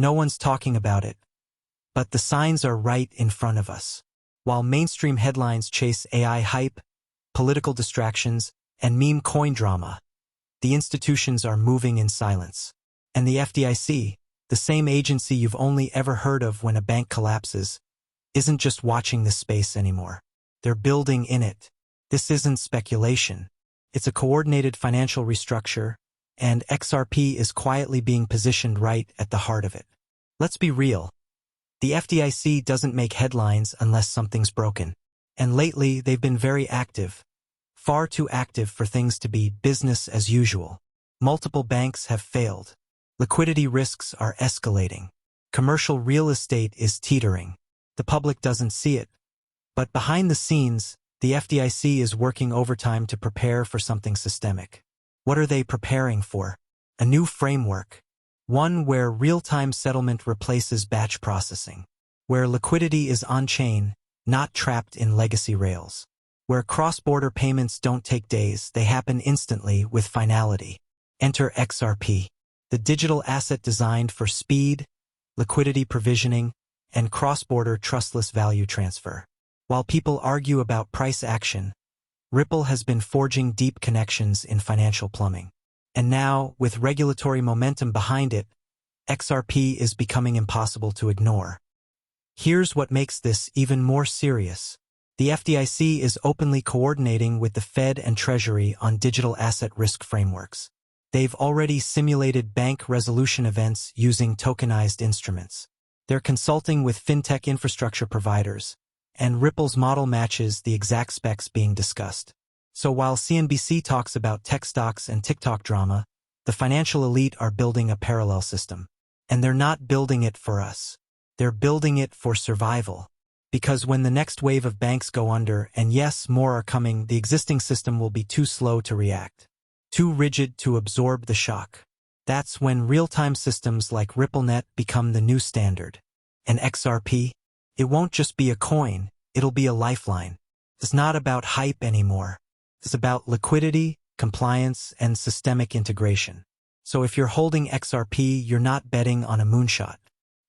No one's talking about it, but the signs are right in front of us. While mainstream headlines chase AI hype, political distractions, and meme coin drama, the institutions are moving in silence. And the FDIC, the same agency you've only ever heard of when a bank collapses, isn't just watching this space anymore. They're building in it. This isn't speculation. It's a coordinated financial restructure, and XRP is quietly being positioned right at the heart of it. Let's be real. The FDIC doesn't make headlines unless something's broken. And lately, they've been very active. Far too active for things to be business as usual. Multiple banks have failed. Liquidity risks are escalating. Commercial real estate is teetering. The public doesn't see it. But behind the scenes, the FDIC is working overtime to prepare for something systemic. What are they preparing for? A new framework. One where real-time settlement replaces batch processing. Where liquidity is on-chain, not trapped in legacy rails. Where cross-border payments don't take days, they happen instantly with finality. Enter XRP, the digital asset designed for speed, liquidity provisioning, and cross-border trustless value transfer. While people argue about price action, Ripple has been forging deep connections in financial plumbing. And now, with regulatory momentum behind it, XRP is becoming impossible to ignore. Here's what makes this even more serious. The FDIC is openly coordinating with the Fed and Treasury on digital asset risk frameworks. They've already simulated bank resolution events using tokenized instruments. They're consulting with fintech infrastructure providers, and Ripple's model matches the exact specs being discussed. So while CNBC talks about tech stocks and TikTok drama, the financial elite are building a parallel system. And they're not building it for us. They're building it for survival. Because when the next wave of banks go under, and yes, more are coming, the existing system will be too slow to react. Too rigid to absorb the shock. That's when real-time systems like RippleNet become the new standard. And XRP? It won't just be a coin, it'll be a lifeline. It's not about hype anymore. It's about liquidity, compliance, and systemic integration. So if you're holding XRP, you're not betting on a moonshot.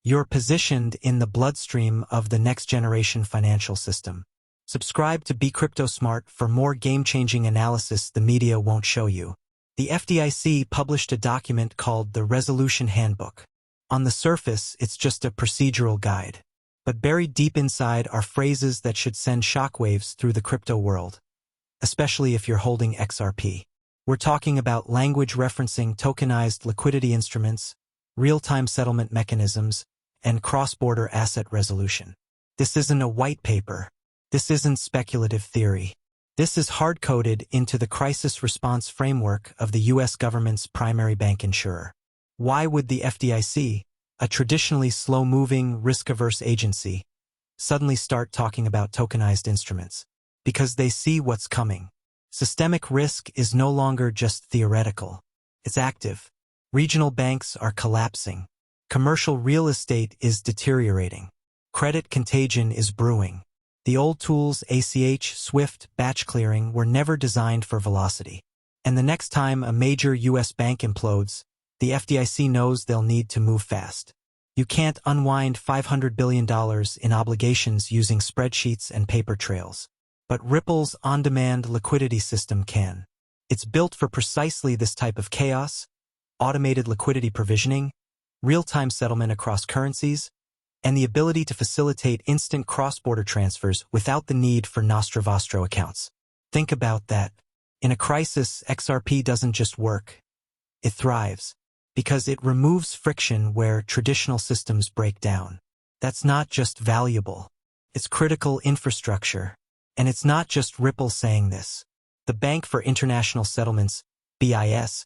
You're positioned in the bloodstream of the next-generation financial system. Subscribe to Be Crypto Smart for more game-changing analysis the media won't show you. The FDIC published a document called the Resolution Handbook. On the surface, it's just a procedural guide. But buried deep inside are phrases that should send shockwaves through the crypto world, especially if you're holding XRP. We're talking about language referencing tokenized liquidity instruments, real-time settlement mechanisms, and cross-border asset resolution. This isn't a white paper. This isn't speculative theory. This is hard-coded into the crisis response framework of the U.S. government's primary bank insurer. Why would the FDIC, a traditionally slow-moving, risk-averse agency, suddenly start talking about tokenized instruments? Because they see what's coming. Systemic risk is no longer just theoretical. It's active. Regional banks are collapsing. Commercial real estate is deteriorating. Credit contagion is brewing. The old tools ACH, SWIFT, batch clearing were never designed for velocity. And the next time a major U.S. bank implodes, the FDIC knows they'll need to move fast. You can't unwind $500 billion in obligations using spreadsheets and paper trails. But Ripple's on-demand liquidity system can. It's built for precisely this type of chaos: automated liquidity provisioning, real-time settlement across currencies, and the ability to facilitate instant cross-border transfers without the need for Nostro Vostro accounts. Think about that. In a crisis, XRP doesn't just work. It thrives. Because it removes friction where traditional systems break down. That's not just valuable. It's critical infrastructure. And it's not just Ripple saying this. The Bank for International Settlements, BIS,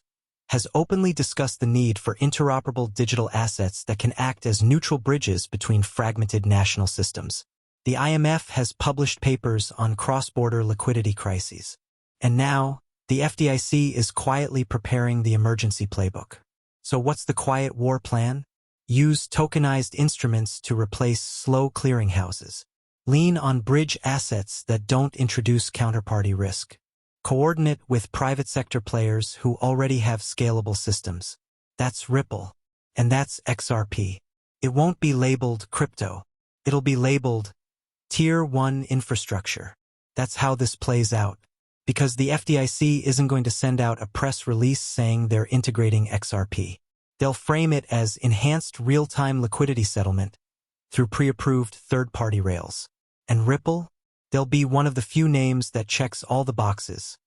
has openly discussed the need for interoperable digital assets that can act as neutral bridges between fragmented national systems. The IMF has published papers on cross-border liquidity crises. And now, the FDIC is quietly preparing the emergency playbook. So what's the quiet war plan? Use tokenized instruments to replace slow clearinghouses. Lean on bridge assets that don't introduce counterparty risk. Coordinate with private sector players who already have scalable systems. That's Ripple. And that's XRP. It won't be labeled crypto. It'll be labeled Tier 1 infrastructure. That's how this plays out. Because the FDIC isn't going to send out a press release saying they're integrating XRP. They'll frame it as enhanced real-time liquidity settlement through pre-approved third-party rails. And Ripple? They'll be one of the few names that checks all the boxes.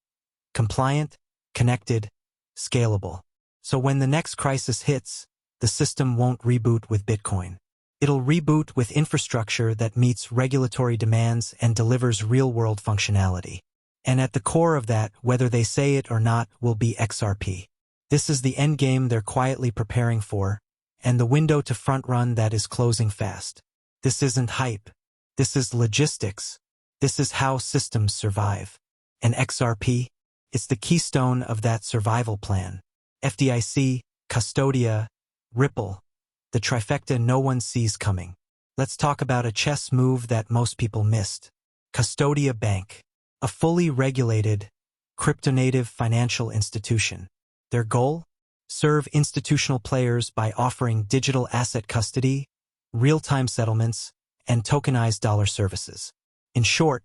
Compliant, connected, scalable. So when the next crisis hits, the system won't reboot with Bitcoin. It'll reboot with infrastructure that meets regulatory demands and delivers real-world functionality. And at the core of that, whether they say it or not, will be XRP. This is the endgame they're quietly preparing for, and the window to front-run that is closing fast. This isn't hype. This is logistics. This is how systems survive. And XRP? It's the keystone of that survival plan. FDIC, Custodia, Ripple. The trifecta no one sees coming. Let's talk about a chess move that most people missed. Custodia Bank. A fully regulated, crypto-native financial institution. Their goal? Serve institutional players by offering digital asset custody, real-time settlements, and tokenized dollar services. In short,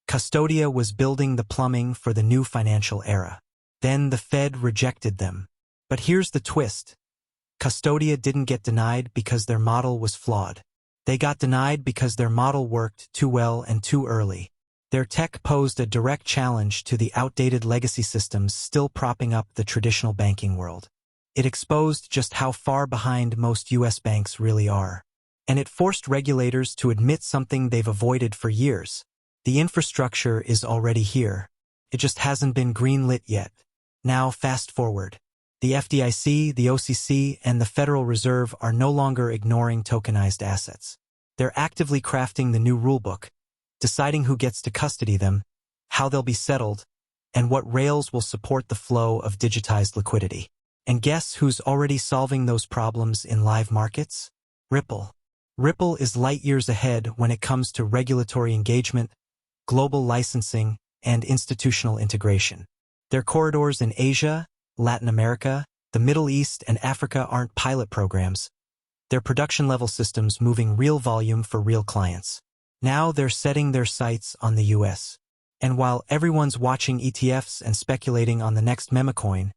Custodia was building the plumbing for the new financial era. Then the Fed rejected them. But here's the twist. Custodia didn't get denied because their model was flawed. They got denied because their model worked too well and too early. Their tech posed a direct challenge to the outdated legacy systems still propping up the traditional banking world. It exposed just how far behind most U.S. banks really are. And it forced regulators to admit something they've avoided for years. The infrastructure is already here. It just hasn't been greenlit yet. Now fast forward. The FDIC, the OCC, and the Federal Reserve are no longer ignoring tokenized assets. They're actively crafting the new rulebook, deciding who gets to custody them, how they'll be settled, and what rails will support the flow of digitized liquidity. And guess who's already solving those problems in live markets? Ripple. Ripple is light years ahead when it comes to regulatory engagement, global licensing, and institutional integration. Their corridors in Asia, Latin America, the Middle East, and Africa aren't pilot programs. They're production-level systems moving real volume for real clients. Now they're setting their sights on the US. And while everyone's watching ETFs and speculating on the next memecoin,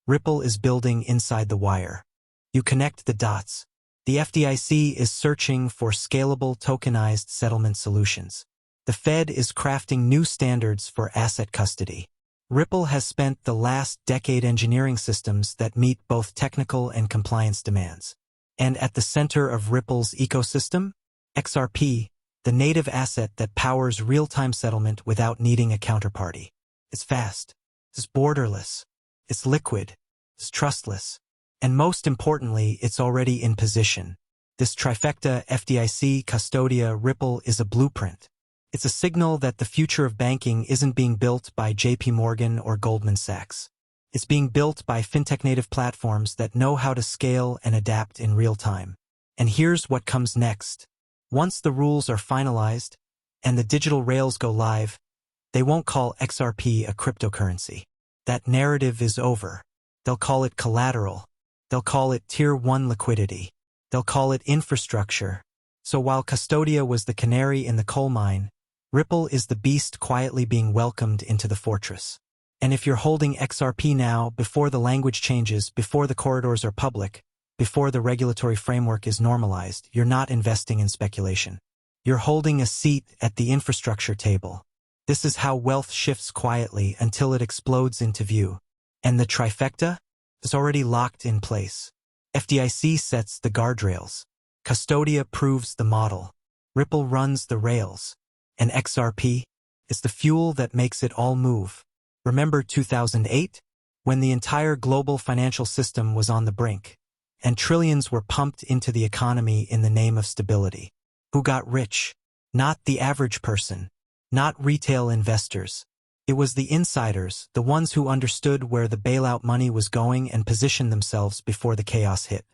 Ripple is building inside the wire. You connect the dots. The FDIC is searching for scalable tokenized settlement solutions. The Fed is crafting new standards for asset custody. Ripple has spent the last decade engineering systems that meet both technical and compliance demands. And at the center of Ripple's ecosystem? XRP, the native asset that powers real-time settlement without needing a counterparty. It's fast. It's borderless. It's liquid. It's trustless. And most importantly, it's already in position. This trifecta, FDIC, Custodia, Ripple, is a blueprint. It's a signal that the future of banking isn't being built by JP Morgan or Goldman Sachs. It's being built by fintech-native platforms that know how to scale and adapt in real time. And here's what comes next. Once the rules are finalized and the digital rails go live, they won't call XRP a cryptocurrency. That narrative is over. They'll call it collateral. They'll call it Tier 1 liquidity. They'll call it infrastructure. So while Custodia was the canary in the coal mine, Ripple is the beast quietly being welcomed into the fortress. And if you're holding XRP now, before the language changes, before the corridors are public, before the regulatory framework is normalized, you're not investing in speculation. You're holding a seat at the infrastructure table. This is how wealth shifts quietly until it explodes into view. And the trifecta is already locked in place. FDIC sets the guardrails. Custodia proves the model. Ripple runs the rails. And XRP is the fuel that makes it all move. Remember 2008? When the entire global financial system was on the brink, and trillions were pumped into the economy in the name of stability. Who got rich? Not the average person. Not retail investors. It was the insiders, the ones who understood where the bailout money was going and positioned themselves before the chaos hit.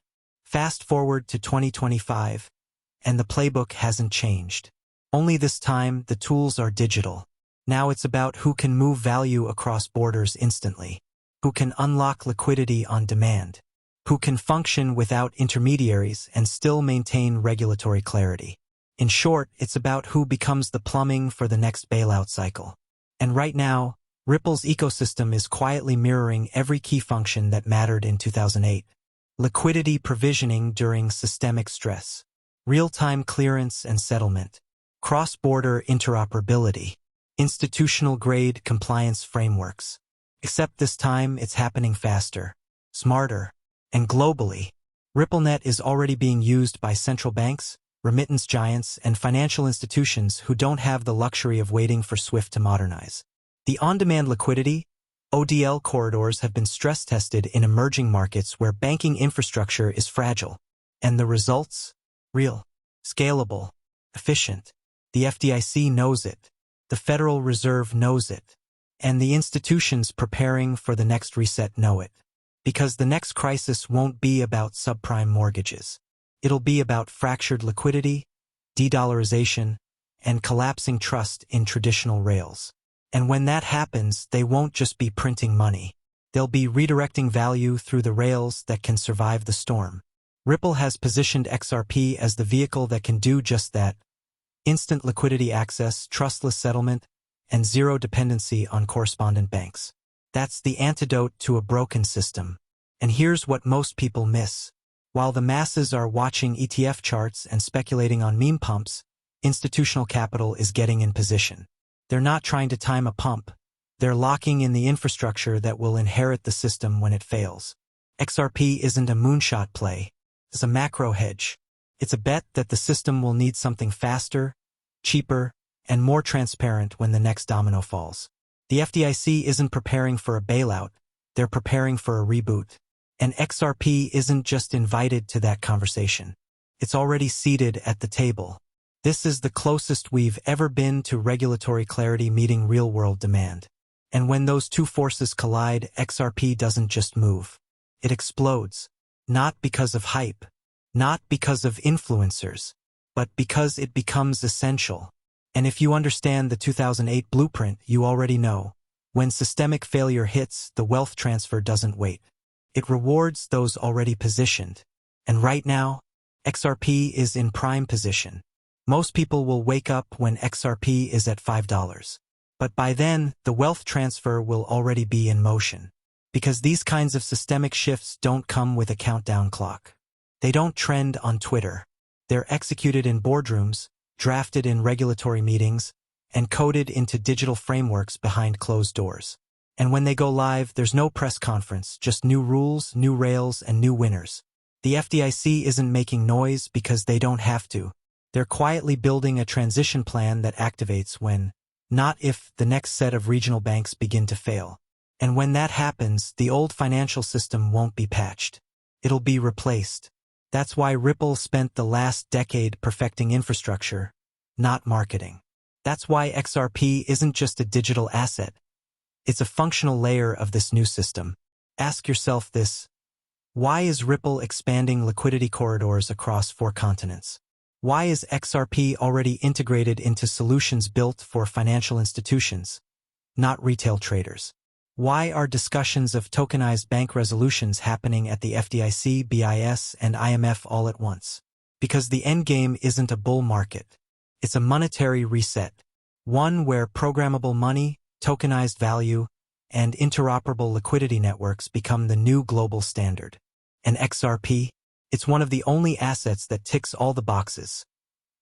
Fast forward to 2025, and the playbook hasn't changed. Only this time, the tools are digital. Now it's about who can move value across borders instantly, who can unlock liquidity on demand, who can function without intermediaries and still maintain regulatory clarity. In short, it's about who becomes the plumbing for the next bailout cycle. And right now, Ripple's ecosystem is quietly mirroring every key function that mattered in 2008. Liquidity provisioning during systemic stress, real-time clearance and settlement, cross-border interoperability, institutional-grade compliance frameworks. Except this time, it's happening faster, smarter, and globally. RippleNet is already being used by central banks, remittance giants, and financial institutions who don't have the luxury of waiting for SWIFT to modernize. The on-demand liquidity, ODL corridors have been stress-tested in emerging markets where banking infrastructure is fragile. And the results? Real, scalable, efficient. The FDIC knows it. The Federal Reserve knows it. And the institutions preparing for the next reset know it. Because the next crisis won't be about subprime mortgages. It'll be about fractured liquidity, de-dollarization, and collapsing trust in traditional rails. And when that happens, they won't just be printing money. They'll be redirecting value through the rails that can survive the storm. Ripple has positioned XRP as the vehicle that can do just that. Instant liquidity access, trustless settlement, and zero dependency on correspondent banks. That's the antidote to a broken system. And here's what most people miss. While the masses are watching ETF charts and speculating on meme pumps, institutional capital is getting in position. They're not trying to time a pump. They're locking in the infrastructure that will inherit the system when it fails. XRP isn't a moonshot play. It's a macro hedge. It's a bet that the system will need something faster, cheaper, and more transparent when the next domino falls. The FDIC isn't preparing for a bailout. They're preparing for a reboot. And XRP isn't just invited to that conversation. It's already seated at the table. This is the closest we've ever been to regulatory clarity meeting real-world demand. And when those two forces collide, XRP doesn't just move. It explodes. Not because of hype. Not because of influencers. But because it becomes essential. And if you understand the 2008 blueprint, you already know. When systemic failure hits, the wealth transfer doesn't wait. It rewards those already positioned. And right now, XRP is in prime position. Most people will wake up when XRP is at $5. But by then, the wealth transfer will already be in motion. Because these kinds of systemic shifts don't come with a countdown clock. They don't trend on Twitter. They're executed in boardrooms, drafted in regulatory meetings, and coded into digital frameworks behind closed doors. And when they go live, there's no press conference, just new rules, new rails, and new winners. The FDIC isn't making noise because they don't have to. They're quietly building a transition plan that activates when, not if, the next set of regional banks begin to fail. And when that happens, the old financial system won't be patched. It'll be replaced. That's why Ripple spent the last decade perfecting infrastructure, not marketing. That's why XRP isn't just a digital asset. It's a functional layer of this new system. Ask yourself this. Why is Ripple expanding liquidity corridors across 4 continents? Why is XRP already integrated into solutions built for financial institutions, not retail traders? Why are discussions of tokenized bank resolutions happening at the FDIC, BIS, and IMF all at once? Because the endgame isn't a bull market. It's a monetary reset. One where programmable money, tokenized value, and interoperable liquidity networks become the new global standard. And XRP? It's one of the only assets that ticks all the boxes.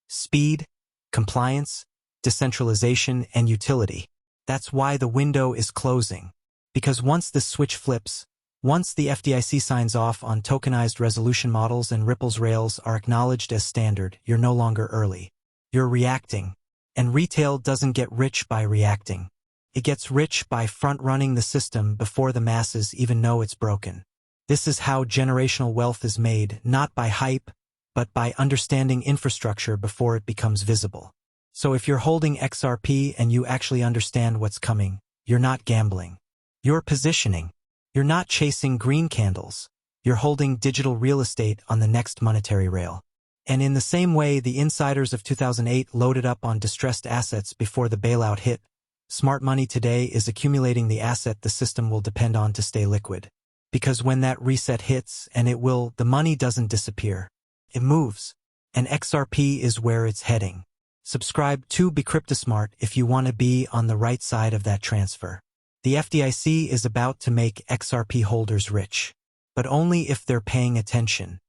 Speed, compliance, decentralization, and utility. That's why the window is closing. Because once the switch flips, once the FDIC signs off on tokenized resolution models and Ripple's rails are acknowledged as standard, you're no longer early. You're reacting. And retail doesn't get rich by reacting. It gets rich by front-running the system before the masses even know it's broken. This is how generational wealth is made, not by hype, but by understanding infrastructure before it becomes visible. So if you're holding XRP and you actually understand what's coming, you're not gambling. You're positioning. You're not chasing green candles. You're holding digital real estate on the next monetary rail. And in the same way the insiders of 2008 loaded up on distressed assets before the bailout hit, smart money today is accumulating the asset the system will depend on to stay liquid. Because when that reset hits, and it will, the money doesn't disappear. It moves. And XRP is where it's heading. Subscribe to Be Cryptosmart if you want to be on the right side of that transfer. The FDIC is about to make XRP holders rich. But only if they're paying attention.